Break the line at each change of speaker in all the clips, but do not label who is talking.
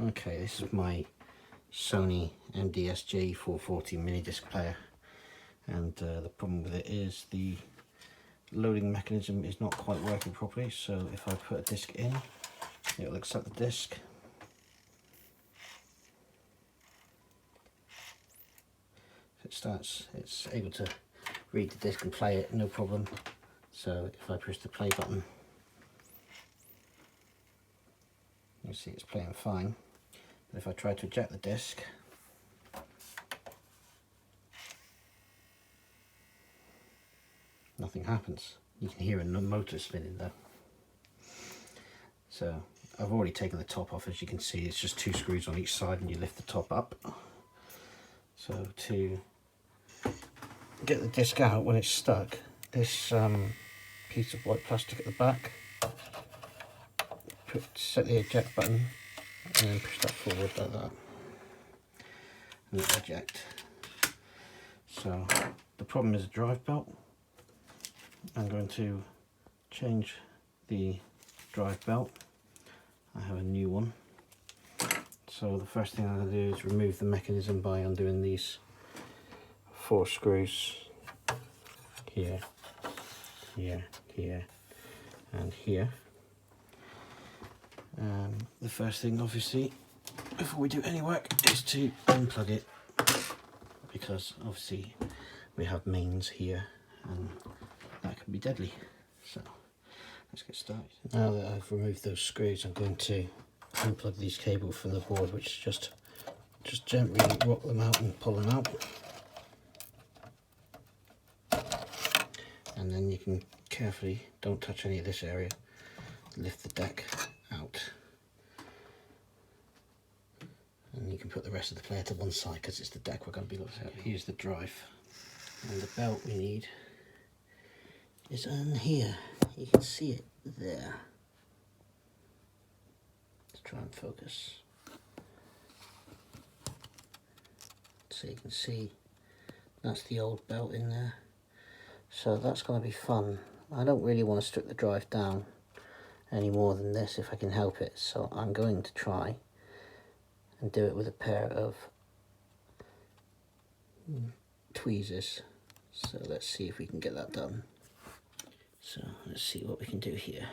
Okay, this is my Sony MDS-JE440 MiniDisc player, and the problem with it is the loading mechanism is not quite working properly. So if I put a disc in, it will accept the disc. If it starts, it's able to read the disc and play it, no problem. So if I push the play button, you see it's playing fine. But if I try to eject the disc, nothing happens. You can hear a motor spinning though. So I've already taken the top off. As you can see, it's just 2 screws on each side and you lift the top up. So to get the disc out when it's stuck, this piece of white plastic at the back, set the eject button and then push that forward like that, and it'll eject. So the problem is a drive belt. I'm going to change the drive belt. I have a new one. So the first thing I'm going to do is remove the mechanism by undoing these 4 screws here, here, here and here. The first thing, obviously, before we do any work, is to unplug it, because obviously we have mains here and that can be deadly. So let's get started. Now that I've removed those screws, I'm going to unplug these cables from the board, which just gently rock them out and pull them out. And then you can carefully, don't touch any of this area, lift the deck out. And you can put the rest of the player to one side because it's the deck we're going to be looking at. Here's the drive. And the belt we need is on here. You can see it there. Let's try and focus. So you can see that's the old belt in there. So that's going to be fun. I don't really want to strip the drive down any more than this if I can help it. So I'm going to try and do it with a pair of tweezers. So let's see if we can get that done. So let's see what we can do here.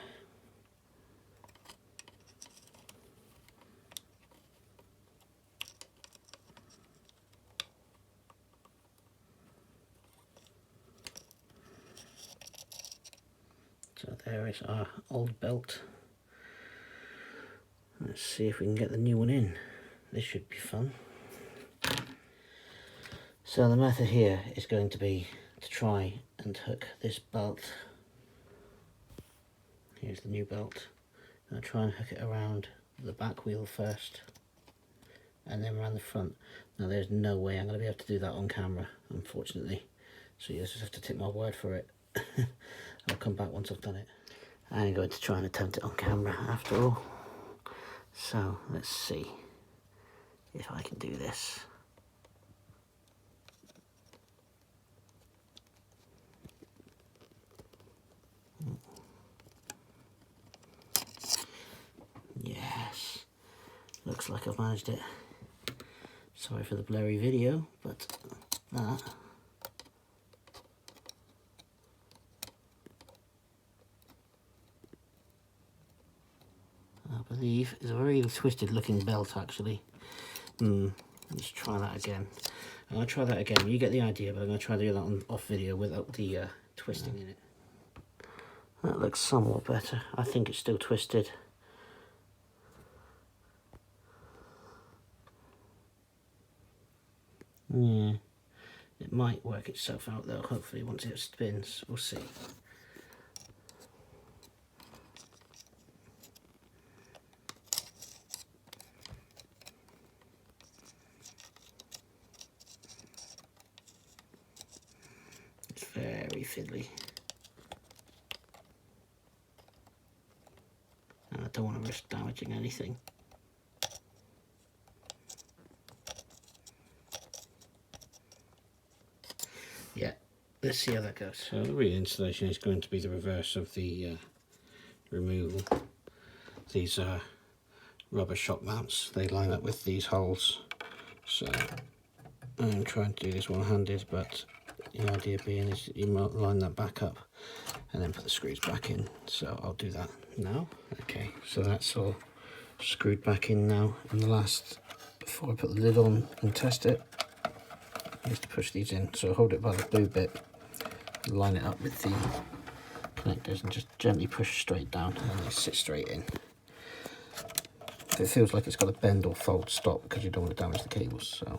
So there is our old belt. Let's see if we can get the new one in. This should be fun. So the method here is going to be to try and hook this belt. Here's the new belt. I'm going to try and hook it around the back wheel first and then around the front. Now there's no way I'm going to be able to do that on camera, unfortunately. So you just have to take my word for it. I'll come back once I've done it. I'm going to try and attempt it on camera after all. So let's see if I can do this. Yes, looks like I've managed it. Sorry for the blurry video, but that I believe is a very twisted looking belt actually. Let's try that again. I'm going to try that again. You get the idea, but I'm going to try to do that on off video without the twisting in it. That looks somewhat better. I think it's still twisted. Yeah, it might work itself out though, hopefully once it spins. We'll see. It's very fiddly. And I don't want to risk damaging anything. Yeah, let's see how that goes. So the reinstallation is going to be the reverse of the removal. These are rubber shock mounts. They line up with these holes. So I'm trying to do this one-handed, but the idea being is you might line that back up and then put the screws back in. So I'll do that now. Okay, so that's all screwed back in now. And the last, before I put the lid on and test it, is to push these in. So hold it by the blue bit, line it up with the connectors, and just gently push straight down, and they sit straight in. If it feels like it's got to bend or fold, stop, because you don't want to damage the cables. So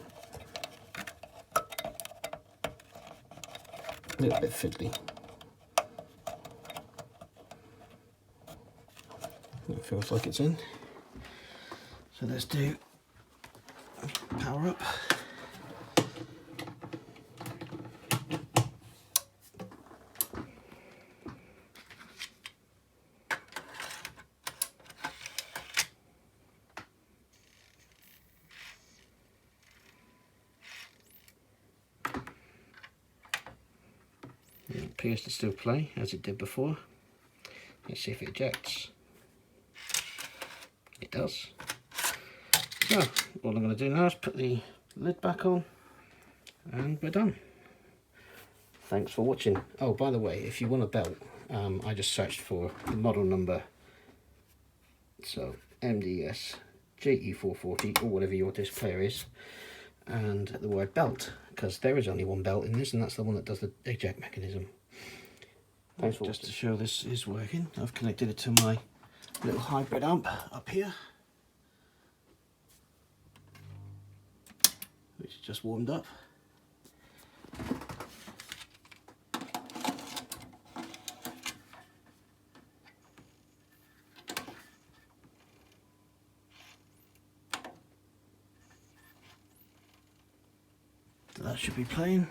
a little bit fiddly. It feels like it's in. So let's do power up. It appears to still play as it did before. Let's see if it ejects. It does. So all I'm going to do now is put the lid back on and we're done. Thanks for watching. Oh, by the way, if you want a belt, I just searched for the model number, so MDS-JE440 or whatever your disc player is, and the word belt, because there is only one belt in this, and that's the one that does the eject mechanism. Thanks for just to show this is working, I've connected it to my little hybrid amp up here, which just warmed up. So that should be playing.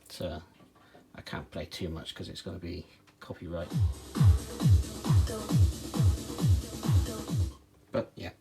So I can't play too much because it's going to be copyright. But yeah.